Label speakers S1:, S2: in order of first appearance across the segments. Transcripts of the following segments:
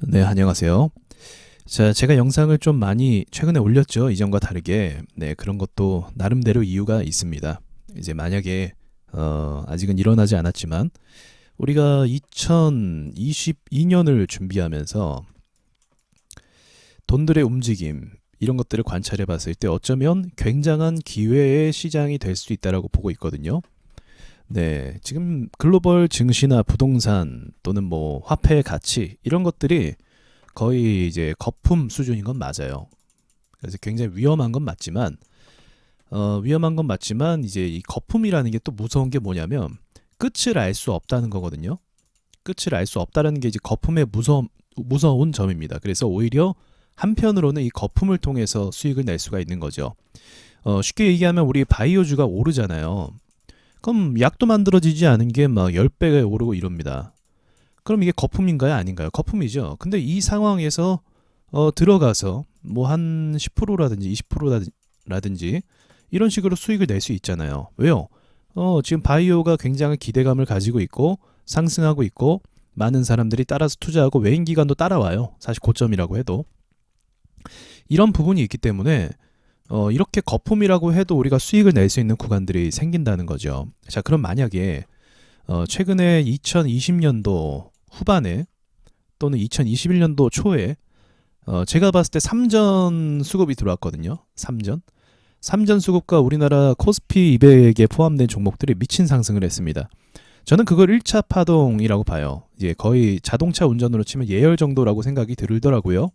S1: 네, 안녕하세요. 자, 제가 영상을 좀 많이 최근에 올렸죠. 이전과 다르게. 네, 그런 것도 나름대로 이유가 있습니다. 이제 만약에 아직은 일어나지 않았지만 우리가 2022년을 준비하면서 돈들의 움직임 이런 것들을 관찰해 봤을 때 어쩌면 굉장한 기회의 시장이 될 수 있다라고 보고 있거든요. 네, 지금 글로벌 증시나 부동산 또는 뭐 화폐의 가치 이런 것들이 거의 이제 거품 수준인 건 맞아요. 그래서 굉장히 위험한 건 맞지만 이제 이 거품이라는 게 또 무서운 게 뭐냐면 끝을 알 수 없다는 거거든요. 끝을 알 수 없다는 게 이제 거품의 무서운 점입니다. 그래서 오히려 한편으로는 이 거품을 통해서 수익을 낼 수가 있는 거죠. 쉽게 얘기하면 우리 바이오주가 오르잖아요. 그럼 약도 만들어지지 않은 게 막 10배가 오르고 이럽니다. 그럼 이게 거품인가요? 아닌가요? 거품이죠. 근데 이 상황에서 들어가서 뭐 한 10%라든지 20%라든지 이런 식으로 수익을 낼 수 있잖아요. 왜요? 지금 바이오가 굉장히 기대감을 가지고 있고 상승하고 있고 많은 사람들이 따라서 투자하고 외인 기관도 따라와요. 사실 고점이라고 해도 이런 부분이 있기 때문에 이렇게 거품이라고 해도 우리가 수익을 낼 수 있는 구간들이 생긴다는 거죠. 자, 그럼 만약에 최근에 2020년도 후반에 또는 2021년도 초에 제가 봤을 때 삼전 수급이 들어왔거든요. 삼전 수급과 우리나라 코스피 200에 포함된 종목들이 미친 상승을 했습니다. 저는 그걸 1차 파동이라고 봐요. 이제 거의 자동차 운전으로 치면 예열 정도라고 생각이 들더라고요.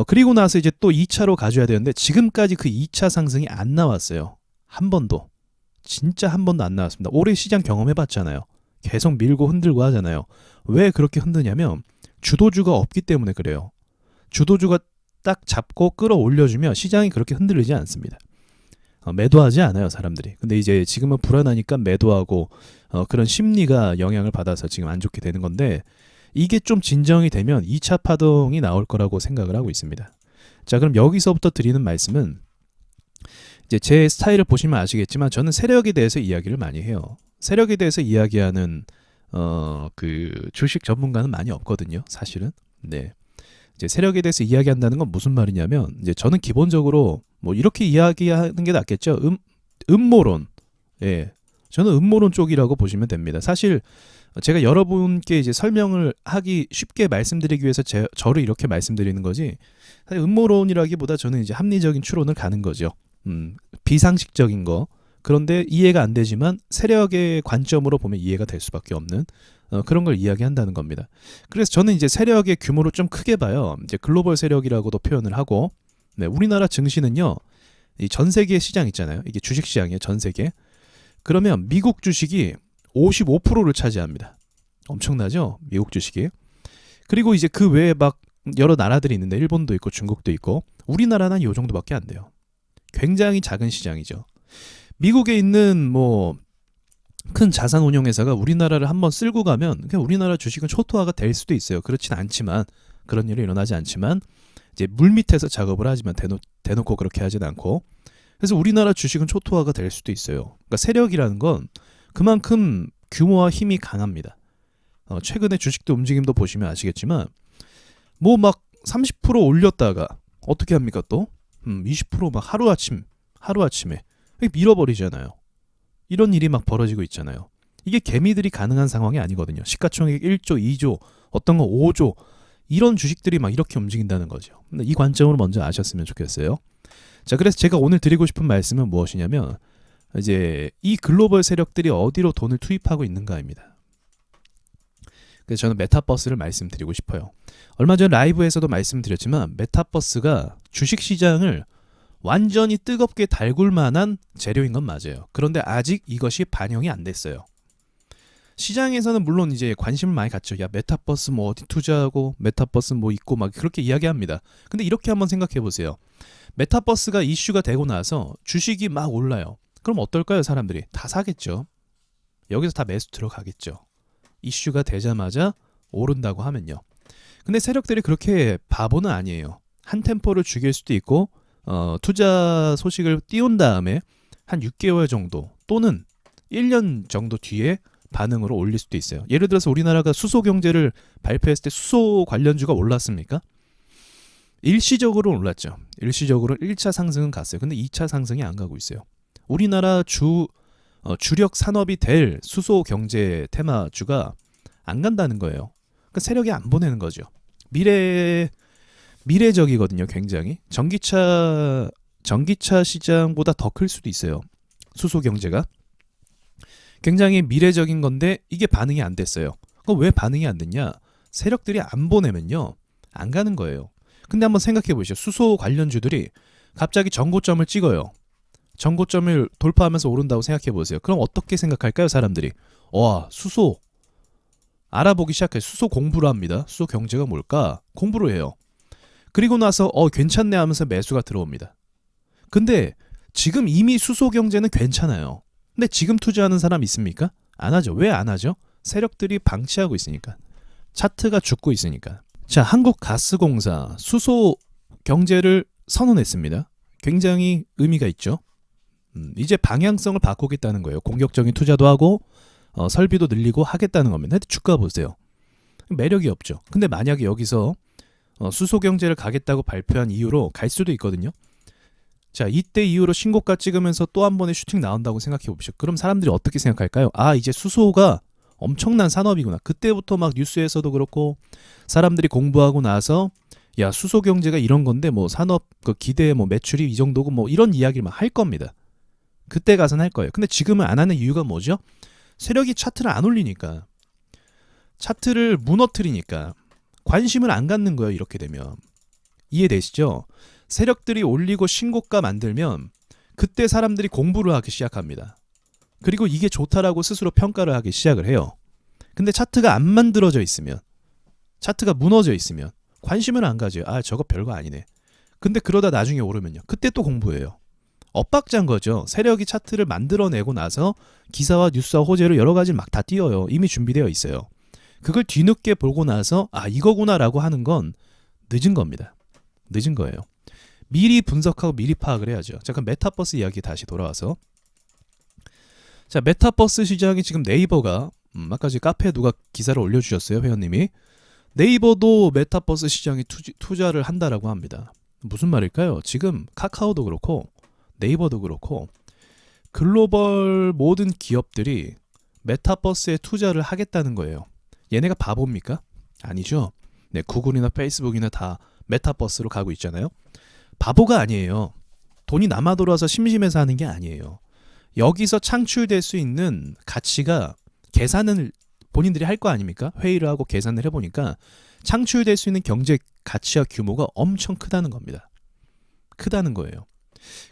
S1: 그리고 나서 이제 또 2차로 가져야 되는데 지금까지 그 2차 상승이 안 나왔어요. 한 번도. 진짜 한 번도 안 나왔습니다. 올해 시장 경험해봤잖아요. 계속 밀고 흔들고 하잖아요. 왜 그렇게 흔드냐면 주도주가 없기 때문에 그래요. 주도주가 딱 잡고 끌어올려주면 시장이 그렇게 흔들리지 않습니다. 매도하지 않아요, 사람들이. 근데 이제 지금은 불안하니까 매도하고 그런 심리가 영향을 받아서 지금 안 좋게 되는 건데 이게 좀 진정이 되면 2차 파동이 나올 거라고 생각을 하고 있습니다. 자, 그럼 여기서부터 드리는 말씀은 이제 제 스타일을 보시면 아시겠지만 저는 세력에 대해서 이야기를 많이 해요. 세력에 대해서 이야기하는 그 주식 전문가는 많이 없거든요, 사실은. 네. 이제 세력에 대해서 이야기한다는 건 무슨 말이냐면 이제 저는 기본적으로 뭐 이렇게 이야기하는 게 낫겠죠. 음모론. 예. 저는 음모론 쪽이라고 보시면 됩니다. 사실 제가 여러분께 이제 설명을 하기 쉽게 말씀드리기 위해서 저를 이렇게 말씀드리는 거지. 사실 음모론이라기보다 저는 이제 합리적인 추론을 가는 거죠. 비상식적인 거. 그런데 이해가 안 되지만 세력의 관점으로 보면 이해가 될 수밖에 없는 그런 걸 이야기한다는 겁니다. 그래서 저는 이제 세력의 규모를 좀 크게 봐요. 이제 글로벌 세력이라고도 표현을 하고, 네, 우리나라 증시는요, 이 전 세계 시장 있잖아요. 이게 주식 시장이에요, 전 세계. 그러면 미국 주식이 55%를 차지합니다. 엄청나죠? 미국 주식이. 그리고 이제 그 외에 막 여러 나라들이 있는데 일본도 있고 중국도 있고 우리나라는 요 정도밖에 안 돼요. 굉장히 작은 시장이죠. 미국에 있는 뭐 큰 자산운용회사가 우리나라를 한번 쓸고 가면 그냥 우리나라 주식은 초토화가 될 수도 있어요. 그렇진 않지만 그런 일이 일어나지 않지만 이제 물 밑에서 작업을 하지만 대놓고 그렇게 하진 않고 그래서 우리나라 주식은 초토화가 될 수도 있어요. 그러니까 세력이라는 건 그만큼 규모와 힘이 강합니다. 최근에 주식도 움직임도 보시면 아시겠지만 뭐 막 30% 올렸다가 어떻게 합니까 또? 20%막 하루아침에 밀어버리잖아요. 이런 일이 막 벌어지고 있잖아요. 이게 개미들이 가능한 상황이 아니거든요. 시가총액 1조, 2조, 어떤 거 5조 이런 주식들이 막 이렇게 움직인다는 거죠. 근데 이 관점으로 먼저 아셨으면 좋겠어요. 자, 그래서 제가 오늘 드리고 싶은 말씀은 무엇이냐면 이제 이 글로벌 세력들이 어디로 돈을 투입하고 있는가입니다. 그래서 저는 메타버스를 말씀드리고 싶어요. 얼마 전 라이브에서도 말씀드렸지만 메타버스가 주식시장을 완전히 뜨겁게 달굴 만한 재료인 건 맞아요. 그런데 아직 이것이 반영이 안 됐어요. 시장에서는 물론 이제 관심을 많이 갖죠. 야, 메타버스 뭐 어디 투자하고 메타버스 뭐 있고 막 그렇게 이야기합니다. 근데 이렇게 한번 생각해 보세요. 메타버스가 이슈가 되고 나서 주식이 막 올라요. 그럼 어떨까요, 사람들이? 다 사겠죠. 여기서 다 매수 들어가겠죠. 이슈가 되자마자 오른다고 하면요. 근데 세력들이 그렇게 바보는 아니에요. 한 템포를 죽일 수도 있고 투자 소식을 띄운 다음에 한 6개월 정도 또는 1년 정도 뒤에 반응으로 올릴 수도 있어요. 예를 들어서 우리나라가 수소 경제를 발표했을 때 수소 관련주가 올랐습니까? 일시적으로 올랐죠. 일시적으로 1차 상승은 갔어요. 근데 2차 상승이 안 가고 있어요. 우리나라 주력 산업이 될 수소 경제 테마주가 안 간다는 거예요. 그러니까 세력이 안 보내는 거죠. 미래적이거든요. 굉장히 전기차 시장보다 더 클 수도 있어요. 수소 경제가 굉장히 미래적인 건데 이게 반응이 안 됐어요. 그럼 왜 반응이 안 됐냐? 세력들이 안 보내면요 안 가는 거예요. 근데 한번 생각해 보시죠. 수소 관련주들이 갑자기 전고점을 찍어요. 전고점을 돌파하면서 오른다고 생각해 보세요. 그럼 어떻게 생각할까요, 사람들이? 와, 수소 알아보기 시작해요. 수소 공부를 합니다. 수소 경제가 뭘까? 공부를 해요. 그리고 나서 괜찮네 하면서 매수가 들어옵니다. 근데 지금 이미 수소 경제는 괜찮아요. 근데 지금 투자하는 사람 있습니까? 안 하죠. 왜 안 하죠? 세력들이 방치하고 있으니까. 차트가 죽고 있으니까. 자, 한국가스공사 수소 경제를 선언했습니다. 굉장히 의미가 있죠. 이제 방향성을 바꾸겠다는 거예요. 공격적인 투자도 하고 설비도 늘리고 하겠다는 겁니다. 근데 주가 보세요. 매력이 없죠. 근데 만약에 여기서 수소 경제를 가겠다고 발표한 이후로 갈 수도 있거든요. 자, 이때 이후로 신고가 찍으면서 또 한 번의 슈팅 나온다고 생각해 보십시오. 그럼 사람들이 어떻게 생각할까요? 아, 이제 수소가 엄청난 산업이구나. 그때부터 막 뉴스에서도 그렇고 사람들이 공부하고 나서 야, 수소 경제가 이런 건데 뭐 산업 그 기대 뭐 매출이 이 정도고 뭐 이런 이야기를 막 할 겁니다. 그때 가서는 할 거예요. 근데 지금은 안 하는 이유가 뭐죠? 세력이 차트를 안 올리니까. 차트를 무너뜨리니까. 관심을 안 갖는 거예요. 이렇게 되면. 이해되시죠? 세력들이 올리고 신고가 만들면 그때 사람들이 공부를 하기 시작합니다. 그리고 이게 좋다라고 스스로 평가를 하기 시작을 해요. 근데 차트가 안 만들어져 있으면, 차트가 무너져 있으면 관심을 안 가져요. 아, 저거 별거 아니네. 근데 그러다 나중에 오르면요. 그때 또 공부해요. 엇박자인 거죠. 세력이 차트를 만들어내고 나서 기사와 뉴스와 호재로 여러 가지 막 다 띄워요. 이미 준비되어 있어요. 그걸 뒤늦게 보고 나서 아, 이거구나라고 하는 건 늦은 겁니다. 늦은 거예요. 미리 분석하고 미리 파악을 해야죠. 자, 그럼 메타버스 이야기 다시 돌아와서, 자, 메타버스 시장이 지금 네이버가 아까 지 카페에 누가 기사를 올려주셨어요. 회원님이. 네이버도 메타버스 시장에 투자를 한다라고 합니다. 무슨 말일까요? 지금 카카오도 그렇고 네이버도 그렇고 글로벌 모든 기업들이 메타버스에 투자를 하겠다는 거예요. 얘네가 바보입니까? 아니죠. 네, 구글이나 페이스북이나 다 메타버스로 가고 있잖아요. 바보가 아니에요. 돈이 남아 돌아서 심심해서 하는 게 아니에요. 여기서 창출될 수 있는 가치가 계산을 본인들이 할 거 아닙니까? 회의를 하고 계산을 해보니까 창출될 수 있는 경제 가치와 규모가 엄청 크다는 겁니다. 크다는 거예요.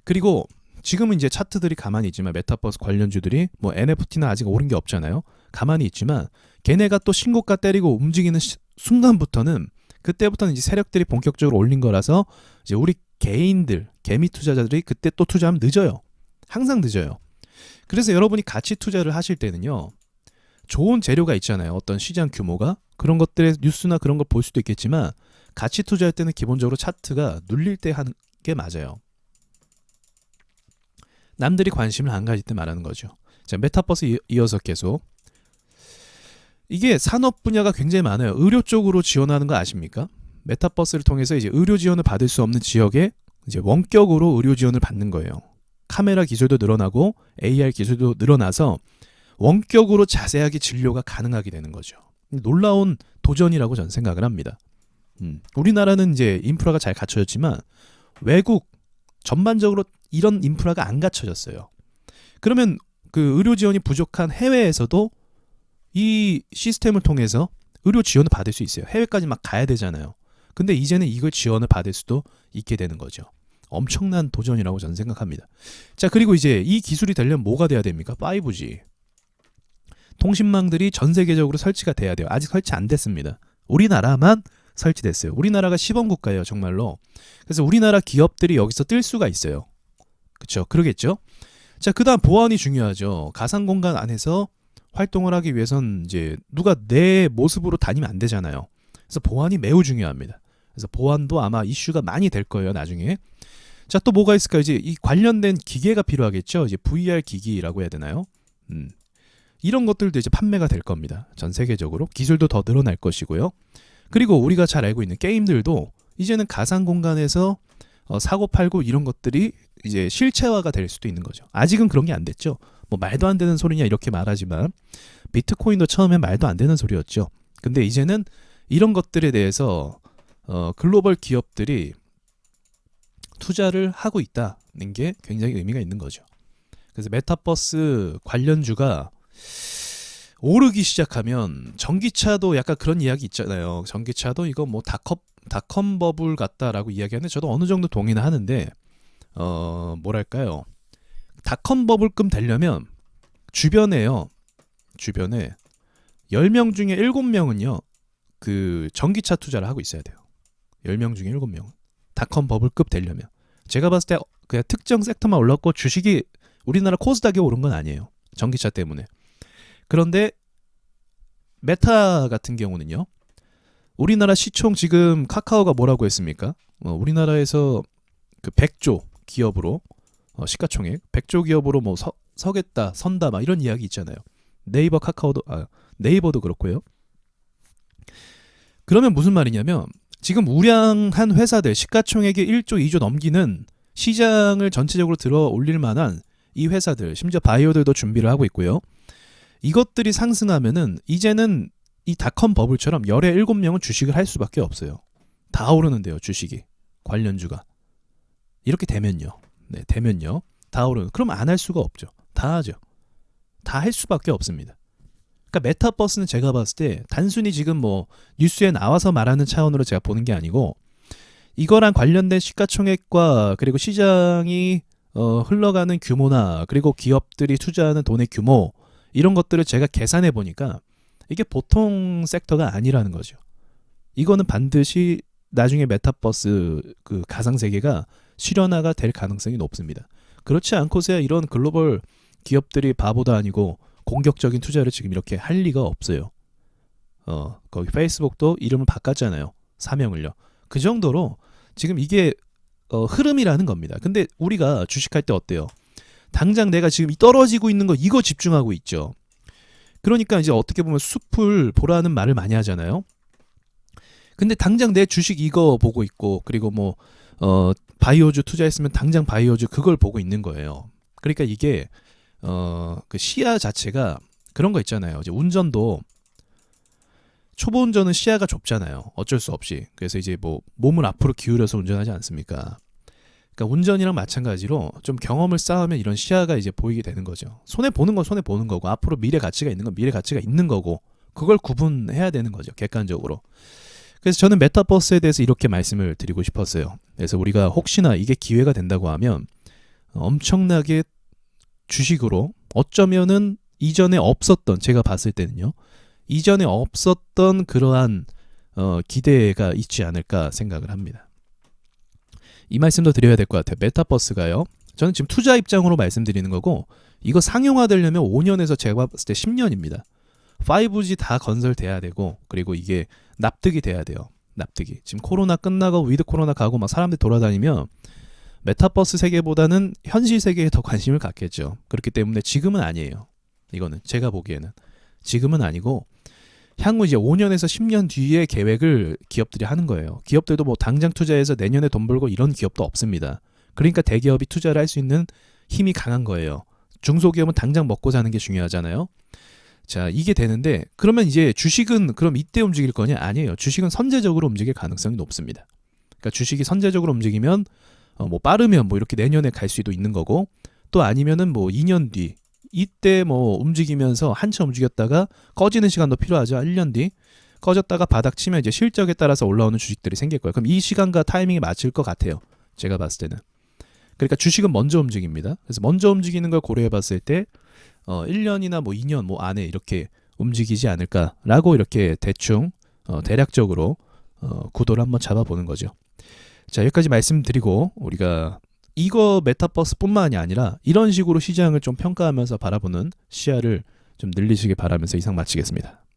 S1: 그리고 지금은 이제 차트들이 가만히 있지만 메타버스 관련주들이 뭐 NFT는 아직 오른 게 없잖아요. 가만히 있지만 걔네가 또 신고가 때리고 움직이는 순간부터는 그때부터는 이제 세력들이 본격적으로 올린 거라서 이제 우리 개인들, 개미 투자자들이 그때 또 투자하면 늦어요. 항상 늦어요. 그래서 여러분이 가치 투자를 하실 때는요. 좋은 재료가 있잖아요. 어떤 시장 규모가. 그런 것들의 뉴스나 그런 걸 볼 수도 있겠지만 가치 투자할 때는 기본적으로 차트가 눌릴 때 하는 게 맞아요. 남들이 관심을 안 가질 때 말하는 거죠. 자, 메타버스 이어서 계속. 이게 산업 분야가 굉장히 많아요. 의료 쪽으로 지원하는 거 아십니까? 메타버스를 통해서 이제 의료 지원을 받을 수 없는 지역에 이제 원격으로 의료 지원을 받는 거예요. 카메라 기술도 늘어나고 AR 기술도 늘어나서 원격으로 자세하게 진료가 가능하게 되는 거죠. 놀라운 도전이라고 저는 생각을 합니다. 우리나라는 이제 인프라가 잘 갖춰졌지만 외국 전반적으로 이런 인프라가 안 갖춰졌어요. 그러면 그 의료 지원이 부족한 해외에서도 이 시스템을 통해서 의료 지원을 받을 수 있어요. 해외까지 막 가야 되잖아요. 근데 이제는 이걸 지원을 받을 수도 있게 되는 거죠. 엄청난 도전이라고 저는 생각합니다. 자, 그리고 이제 이 기술이 되려면 뭐가 돼야 됩니까? 5G. 통신망들이 전 세계적으로 설치가 돼야 돼요. 아직 설치 안 됐습니다. 우리나라만 설치됐어요. 우리나라가 시범 국가예요, 정말로. 그래서 우리나라 기업들이 여기서 뜰 수가 있어요. 그렇죠? 그러겠죠? 자, 그다음 보안이 중요하죠. 가상 공간 안에서 활동을 하기 위해선 이제 누가 내 모습으로 다니면 안 되잖아요. 그래서 보안이 매우 중요합니다. 그래서 보안도 아마 이슈가 많이 될 거예요, 나중에. 자, 또 뭐가 있을까요? 이제 이 관련된 기계가 필요하겠죠. 이제 VR 기기라고 해야 되나요? 이런 것들도 이제 판매가 될 겁니다. 전 세계적으로 기술도 더 늘어날 것이고요. 그리고 우리가 잘 알고 있는 게임들도 이제는 가상 공간에서 사고 팔고 이런 것들이 이제 실체화가 될 수도 있는 거죠. 아직은 그런 게 안 됐죠. 뭐 말도 안 되는 소리냐 이렇게 말하지만 비트코인도 처음엔 말도 안 되는 소리였죠. 근데 이제는 이런 것들에 대해서 글로벌 기업들이 투자를 하고 있다는 게 굉장히 의미가 있는 거죠. 그래서 메타버스 관련주가 오르기 시작하면 전기차도 약간 그런 이야기 있잖아요. 전기차도 이거 뭐 닷컴 버블 같다라고 이야기하는데 저도 어느 정도 동의는 하는데 뭐랄까요. 닷컴 버블급 되려면 주변에 10명 중에 7명은요. 그 전기차 투자를 하고 있어야 돼요. 10명 중에 7명은. 닷컴 버블급 되려면. 제가 봤을 때 그냥 특정 섹터만 올랐고 주식이 우리나라 코스닥이 오른 건 아니에요. 전기차 때문에. 그런데 메타 같은 경우는요. 우리나라 시총 지금 카카오가 뭐라고 했습니까? 우리나라에서 그 100조 기업으로 시가총액 100조 기업으로 뭐 서겠다, 선다 막 이런 이야기 있잖아요. 네이버, 카카오도 네이버도 그렇고요. 그러면 무슨 말이냐면 지금 우량한 회사들 시가총액이 1조, 2조 넘기는 시장을 전체적으로 들어 올릴 만한 이 회사들, 심지어 바이오들도 준비를 하고 있고요. 이것들이 상승하면은 이제는 이 닷컴 버블처럼 열의 7명은 주식을 할 수밖에 없어요. 다 오르는데요, 주식이. 관련주가. 이렇게 되면요. 네, 되면요. 다 오르는. 그럼 안 할 수가 없죠. 다 하죠. 다 할 수밖에 없습니다. 그러니까 메타버스는 제가 봤을 때 단순히 지금 뭐 뉴스에 나와서 말하는 차원으로 제가 보는 게 아니고 이거랑 관련된 시가총액과 그리고 시장이 흘러가는 규모나 그리고 기업들이 투자하는 돈의 규모 이런 것들을 제가 계산해 보니까 이게 보통 섹터가 아니라는 거죠. 이거는 반드시 나중에 메타버스 그 가상세계가 실현화가 될 가능성이 높습니다. 그렇지 않고서야 이런 글로벌 기업들이 바보도 아니고 공격적인 투자를 지금 이렇게 할 리가 없어요. 거기 페이스북도 이름을 바꿨잖아요. 사명을요. 그 정도로 지금 이게 흐름이라는 겁니다. 근데 우리가 주식할 때 어때요? 당장 내가 지금 떨어지고 있는 거 이거 집중하고 있죠. 그러니까 이제 어떻게 보면 숲을 보라는 말을 많이 하잖아요. 근데 당장 내 주식 이거 보고 있고 그리고 뭐 바이오주 투자했으면 당장 바이오주 그걸 보고 있는 거예요. 그러니까 이게 그 시야 자체가 그런 거 있잖아요. 이제 운전도 초보 운전은 시야가 좁잖아요. 어쩔 수 없이. 그래서 이제 뭐 몸을 앞으로 기울여서 운전하지 않습니까? 그러니까 운전이랑 마찬가지로 좀 경험을 쌓으면 이런 시야가 이제 보이게 되는 거죠. 손해 보는 건 손해 보는 거고 앞으로 미래 가치가 있는 건 미래 가치가 있는 거고 그걸 구분해야 되는 거죠. 객관적으로. 그래서 저는 메타버스에 대해서 이렇게 말씀을 드리고 싶었어요. 그래서 우리가 혹시나 이게 기회가 된다고 하면 엄청나게 주식으로 어쩌면은 이전에 없었던 제가 봤을 때는요. 이전에 없었던 그러한 기대가 있지 않을까 생각을 합니다. 이 말씀도 드려야 될 것 같아요. 메타버스가요. 저는 지금 투자 입장으로 말씀드리는 거고 이거 상용화되려면 5년에서 제가 봤을 때 10년입니다. 5G 다 건설돼야 되고 그리고 이게 납득이 돼야 돼요. 납득이. 지금 코로나 끝나고 위드 코로나 가고 막 사람들이 돌아다니면 메타버스 세계보다는 현실 세계에 더 관심을 갖겠죠. 그렇기 때문에 지금은 아니에요. 이거는 제가 보기에는 지금은 아니고 향후 이제 5년에서 10년 뒤에 계획을 기업들이 하는 거예요. 기업들도 뭐 당장 투자해서 내년에 돈 벌고 이런 기업도 없습니다. 그러니까 대기업이 투자를 할 수 있는 힘이 강한 거예요. 중소기업은 당장 먹고 사는 게 중요하잖아요. 자, 이게 되는데 그러면 이제 주식은 그럼 이때 움직일 거냐? 아니에요. 주식은 선제적으로 움직일 가능성이 높습니다. 그러니까 주식이 선제적으로 움직이면 뭐 빠르면 뭐 이렇게 내년에 갈 수도 있는 거고 또 아니면은 뭐 2년 뒤 이때 뭐 움직이면서 한참 움직였다가 꺼지는 시간도 필요하죠. 1년 뒤 꺼졌다가 바닥 치면 이제 실적에 따라서 올라오는 주식들이 생길 거예요. 그럼 이 시간과 타이밍이 맞을 것 같아요. 제가 봤을 때는. 그러니까 주식은 먼저 움직입니다. 그래서 먼저 움직이는 걸 고려해 봤을 때 1년이나 뭐 2년 뭐 안에 이렇게 움직이지 않을까라고 이렇게 대충 대략적으로 구도를 한번 잡아보는 거죠. 자, 여기까지 말씀드리고 우리가 이거 메타버스뿐만이 아니라 이런 식으로 시장을 좀 평가하면서 바라보는 시야를 좀 늘리시길 바라면서 이상 마치겠습니다.